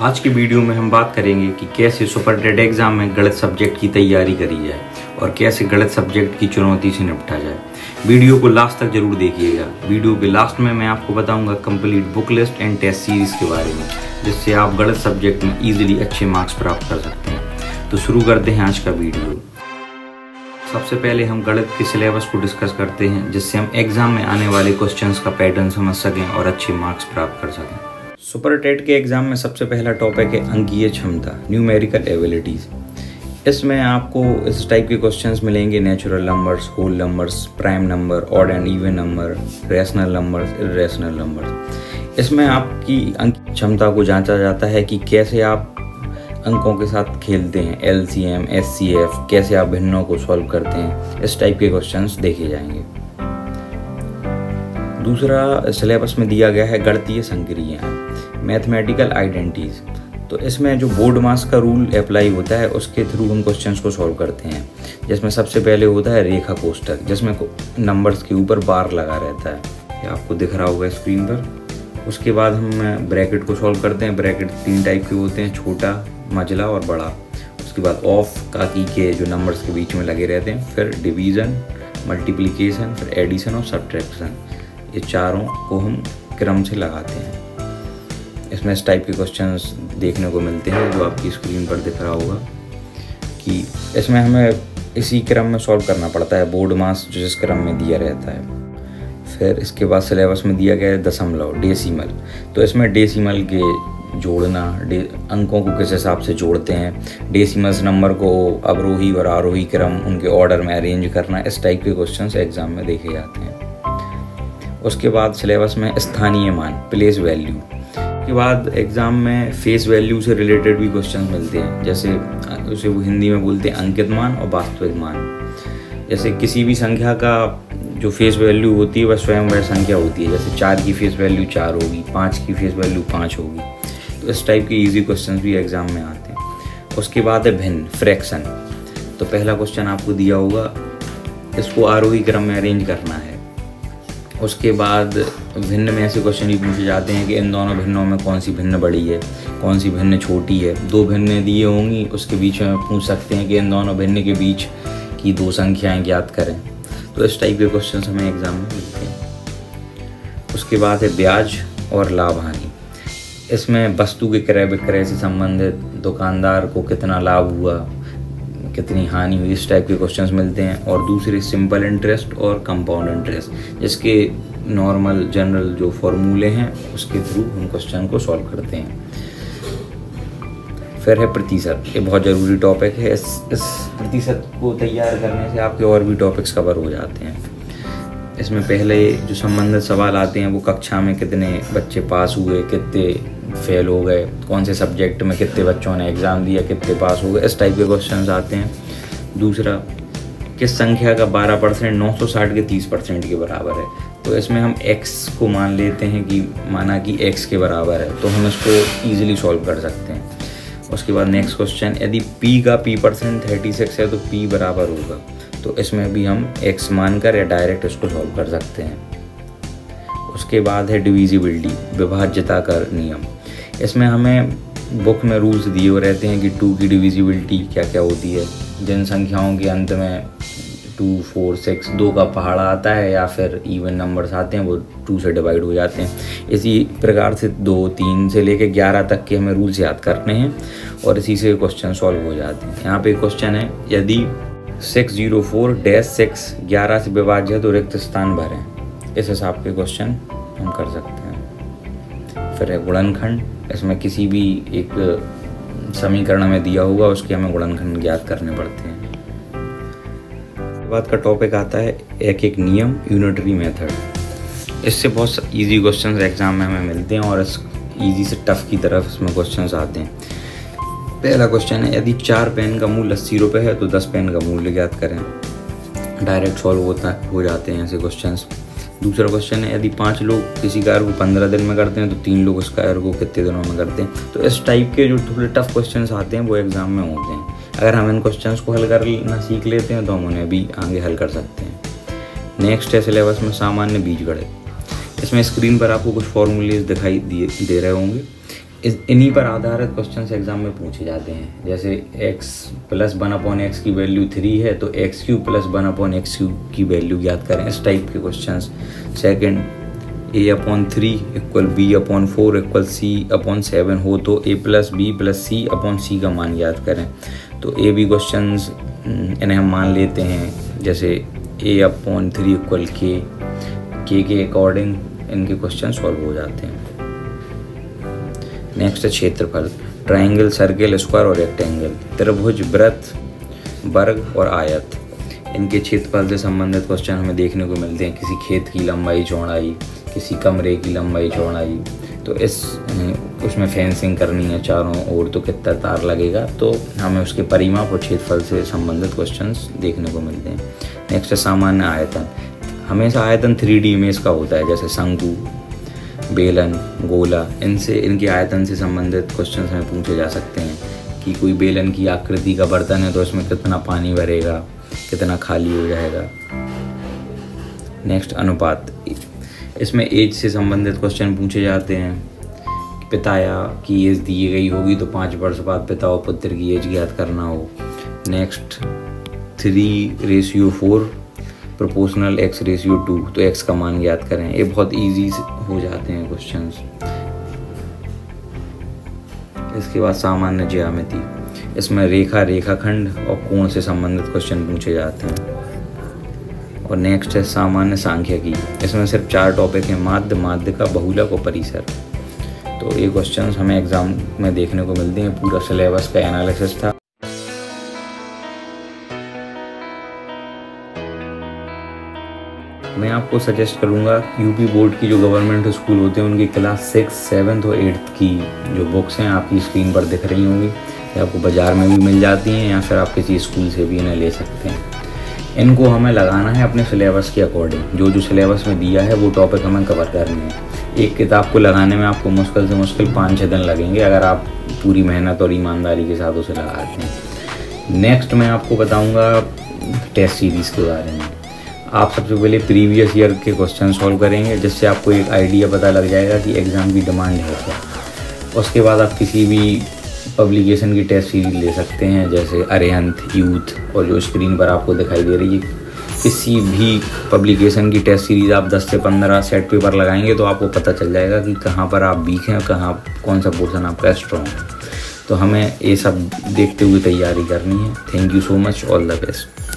आज की वीडियो में हम बात करेंगे कि कैसे सुपर टेट एग्ज़ाम में गणित सब्जेक्ट की तैयारी करी जाए और कैसे गणित सब्जेक्ट की चुनौती से निपटा जाए। वीडियो को लास्ट तक जरूर देखिएगा। वीडियो के लास्ट में मैं आपको बताऊंगा complete book list and test series के बारे में, जिससे आप गणित सब्जेक्ट में ईजिली अच्छे मार्क्स प्राप्त कर सकते हैं। तो शुरू करते हैं आज का वीडियो। सबसे पहले हम गणित के सिलेबस को डिस्कस करते हैं, जिससे हम एग्ज़ाम में आने वाले क्वेश्चंस का पैटर्न समझ सकें और अच्छे मार्क्स प्राप्त कर सकें। सुपर टेट के एग्ज़ाम में सबसे पहला टॉपिक है अंकीय क्षमता, न्यूमेरिकल एबिलिटीज़। इसमें आपको इस टाइप के क्वेश्चंस मिलेंगे: natural numbers, whole numbers, prime number, odd and even number, rational numbers, irrational numbers. इसमें आपकी अंकीय क्षमता को जांचा जाता है कि कैसे आप अंकों के साथ खेलते हैं, LCM, SCF, कैसे आप भिन्नों को सॉल्व करते हैं। इस टाइप के क्वेश्चंस देखे जाएंगे। दूसरा सिलेबस में दिया गया है गणितीय संक्रियाएं, मैथमेटिकल आइडेंटिटीज। तो इसमें जो बोर्ड मास का रूल अप्लाई होता है, उसके थ्रू हम क्वेश्चंस को सॉल्व करते हैं, जिसमें सबसे पहले होता है रेखा कोष्ठक, जिसमें नंबर्स के ऊपर बार लगा रहता है। ये आपको दिख रहा होगा स्क्रीन पर। उसके बाद हम ब्रैकेट को सॉल्व करते हैं। ब्रैकेट 3 टाइप के होते हैं: छोटा, मझला और बड़ा। उसके बाद ऑफ काकी के जो नंबर्स के बीच में लगे रहते हैं। फिर डिवीज़न, मल्टीप्लिकेशन, फिर एडिशन और सब्ट्रैक्शन। ये चारों को हम क्रम से लगाते हैं। इसमें इस टाइप के क्वेश्चंस देखने को मिलते हैं, जो आपकी स्क्रीन पर दिख रहा होगा कि इसमें हमें इसी क्रम में सॉल्व करना पड़ता है, बोर्ड मास जो जिस क्रम में दिया रहता है। फिर इसके बाद सिलेबस में दिया गया है दशमलव, डेसिमल। तो इसमें डेसिमल के जोड़ना, अंकों को किस हिसाब से जोड़ते हैं, डेसिमल्स नंबर को अवरोही और आरोही क्रम उनके ऑर्डर में अरेंज करना, इस टाइप के क्वेश्चंस एग्जाम में देखे जाते हैं। उसके बाद सिलेबस में स्थानीय मान, प्लेस वैल्यू। के बाद एग्ज़ाम में फेस वैल्यू से रिलेटेड भी क्वेश्चन मिलते हैं, जैसे उसे वो हिंदी में बोलते हैं अंकित मान और वास्तविक मान। जैसे किसी भी संख्या का जो फेस वैल्यू होती है वह स्वयं वह संख्या होती है। जैसे 4 की फेस वैल्यू 4 होगी, 5 की फेस वैल्यू 5 होगी। तो इस टाइप के इजी क्वेश्चन भी एग्ज़ाम में आते हैं। उसके बाद है भिन्न, फ्रैक्शन। तो पहला क्वेश्चन आपको दिया होगा, इसको आरोही क्रम में अरेंज करना है। उसके बाद भिन्न में ऐसे क्वेश्चन भी पूछे जाते हैं कि इन दोनों भिन्नों में कौन सी भिन्न बड़ी है, कौन सी भिन्न छोटी है। 2 भिन्न दिए होंगी, उसके बीच में पूछ सकते हैं कि इन दोनों भिन्न के बीच की 2 संख्याएं ज्ञात करें। तो इस टाइप के क्वेश्चन हमें एग्जाम में मिलते हैं। उसके बाद है ब्याज और लाभ हानि। इसमें वस्तु के क्रय विक्रय से संबंधित दुकानदार को कितना लाभ हुआ, कितनी हानि हुई, इस टाइप के क्वेश्चंस मिलते हैं। और दूसरे सिंपल इंटरेस्ट और कंपाउंड इंटरेस्ट, जिसके नॉर्मल जनरल जो फॉर्मूले हैं उसके थ्रू हम क्वेश्चन को सॉल्व करते हैं। फिर है प्रतिशत। ये बहुत ज़रूरी टॉपिक है। इस प्रतिशत को तैयार करने से आपके और भी टॉपिक्स कवर हो जाते हैं। इसमें पहले जो संबंधित सवाल आते हैं वो कक्षा में कितने बच्चे पास हुए, कितने फेल हो गए, कौन से सब्जेक्ट में कितने बच्चों ने एग्ज़ाम दिया, कितने पास हो गए, इस टाइप के क्वेश्चंस आते हैं। दूसरा, किस संख्या का 12% 960 के 30% के बराबर है। तो इसमें हम x को मान लेते हैं कि माना कि x के बराबर है, तो हम इसको ईजिली सॉल्व कर सकते हैं। उसके बाद नेक्स्ट क्वेश्चन, यदि p का p% 36 है तो p बराबर होगा। तो इसमें भी हम x मानकर या डायरेक्ट इसको सॉल्व कर सकते हैं। उसके बाद है डिविजिबिलिटी, विभाज्यता का नियम। इसमें हमें बुक में रूल्स दिए हुए रहते हैं कि 2 की डिविजिबिलिटी क्या क्या होती है। जिन संख्याओं के अंत में 2, 4, 6 2 का पहाड़ा आता है या फिर इवन नंबर्स आते हैं, वो 2 से डिवाइड हो जाते हैं। इसी प्रकार से 2, 3 से लेकर 11 तक के हमें रूल्स याद करने हैं और इसी से क्वेश्चन सॉल्व हो जाते हैं। यहाँ पे क्वेश्चन है, यदि 604-6 11 से विभाज्य है तो रिक्त स्थान भरें। इस हिसाब के क्वेश्चन हम कर सकते हैं। फिर है गुणनखंड। इसमें किसी भी एक समीकरण में दिया होगा, उसके हमें गुणनखंड ज्ञात करने पड़ते हैं। बाद का टॉपिक आता है एक नियम, यूनिटरी मेथड। इससे बहुत इजी क्वेश्चंस एग्जाम में हमें मिलते हैं और इस इजी से टफ की तरफ इसमें क्वेश्चंस आते हैं। पहला क्वेश्चन है, यदि 4 पेन का मूल्य 80 रुपये है तो 10 पेन का मूल्य ज्ञात करें। डायरेक्ट सॉल्व हो जाते हैं ऐसे क्वेश्चंस। दूसरा क्वेश्चन है, यदि 5 लोग किसी कार्य को 15 दिन में करते हैं तो 3 लोग उस कार्य को कितने दिनों में करते हैं। तो इस टाइप के जो थोड़े टफ क्वेश्चंस आते हैं वो एग्जाम में होते हैं। अगर हम इन क्वेश्चंस को हल करना सीख लेते हैं तो हम उन्हें भी आगे हल कर सकते हैं। नेक्स्ट है सिलेबस में सामान्य बीजगणित। इसमें स्क्रीन पर आपको कुछ फॉर्मूलेज दिखाई दे रहे होंगे इन्हीं पर आधारित क्वेश्चन एग्जाम में पूछे जाते हैं। जैसे x + 1/x की वैल्यू 3 है तो x³ + 1/x³ की वैल्यू ज्ञात करें, इस टाइप के questions. Second, a/3 = b/4 = c/7 हो तो a + b + c/c का मान ज्ञात करें। तो ये भी क्वेश्चंस इन्हें हम मान लेते हैं। जैसे a/3 = k के अकॉर्डिंग इनके क्वेश्चन सॉल्व हो जाते हैं। नेक्स्ट है क्षेत्रफल। ट्रायंगल, सर्कल, स्क्वायर और रेक्टेंगल, त्रिभुज, वृत्त, वर्ग और आयत, इनके क्षेत्रफल से संबंधित क्वेश्चन हमें देखने को मिलते हैं। किसी खेत की लंबाई चौड़ाई, किसी कमरे की लंबाई चौड़ाई, तो उसमें फेंसिंग करनी है चारों ओर तो कितना तार लगेगा, तो हमें उसके परिमाप और क्षेत्रफल से संबंधित क्वेश्चंस देखने को मिलते हैं। नेक्स्ट है सामान्य आयतन। हमेशा आयतन 3D इमेज का होता है, जैसे शंकु, बेलन, गोला, इनके आयतन से संबंधित क्वेश्चन हमें पूछे जा सकते हैं कि कोई बेलन की आकृति का बर्तन है तो इसमें कितना पानी भरेगा, कितना खाली हो जाएगा। नेक्स्ट अनुपात। इसमें एज से संबंधित क्वेश्चन पूछे जाते हैं। पिता की एज दी गई होगी तो 5 वर्ष बाद पिता और पुत्र की एज ज्ञात करना हो। नेक्स्ट 3:4 प्रोपोर्शनल x/2 तो x का मान ज्ञात करें। ये बहुत इजी हो जाते हैं क्वेश्चंस। इसके बाद सामान्य ज्यामिति। इसमें रेखा, रेखाखंड और कोण से संबंधित क्वेश्चन पूछे जाते हैं। और नेक्स्ट है सामान्य सांख्यिकी। इसमें सिर्फ 4 टॉपिक हैं, माध्य, माध्यिका, बहुलक और परिसर। तो ये क्वेश्चंस हमें एग्जाम में देखने को मिलते हैं। पूरा सिलेबस का एनालिसिस था। मैं आपको सजेस्ट करूंगा यूपी बोर्ड की जो गवर्नमेंट स्कूल होते हैं उनकी क्लास 6, 7 और 8 की जो बुक्स हैं आपकी स्क्रीन पर दिख रही होंगी, ये आपको बाज़ार में भी मिल जाती हैं या फिर आप किसी स्कूल से भी इन्हें ले सकते हैं। इनको हमें लगाना है अपने सिलेबस के अकॉर्डिंग। जो सिलेबस में दिया है वो टॉपिक हमें कवर करने हैं। एक किताब को लगाने में आपको मुश्किल से मुश्किल 5-6 दिन लगेंगे अगर आप पूरी मेहनत और ईमानदारी के साथ उसे लगाते हैं। नेक्स्ट मैं आपको बताऊँगा टेस्ट सीरीज़ के बारे में। आप सबसे पहले प्रीवियस ईयर के क्वेश्चन सॉल्व करेंगे, जिससे आपको एक आइडिया पता लग जाएगा कि एग्ज़ाम की डिमांड है क्या। उसके बाद आप किसी भी पब्लिकेशन की टेस्ट सीरीज ले सकते हैं, जैसे अरिहंत, यूथ, और जो स्क्रीन पर आपको दिखाई दे रही है किसी भी पब्लिकेशन की टेस्ट सीरीज़ आप 10 से 15 सेट पेपर लगाएंगे तो आपको पता चल जाएगा कि कहाँ पर आप वीक हैं, कौन सा पोर्शन आपका स्ट्रॉन्ग है। तो हमें ये सब देखते हुए तैयारी करनी है। Thank you so much, all the best.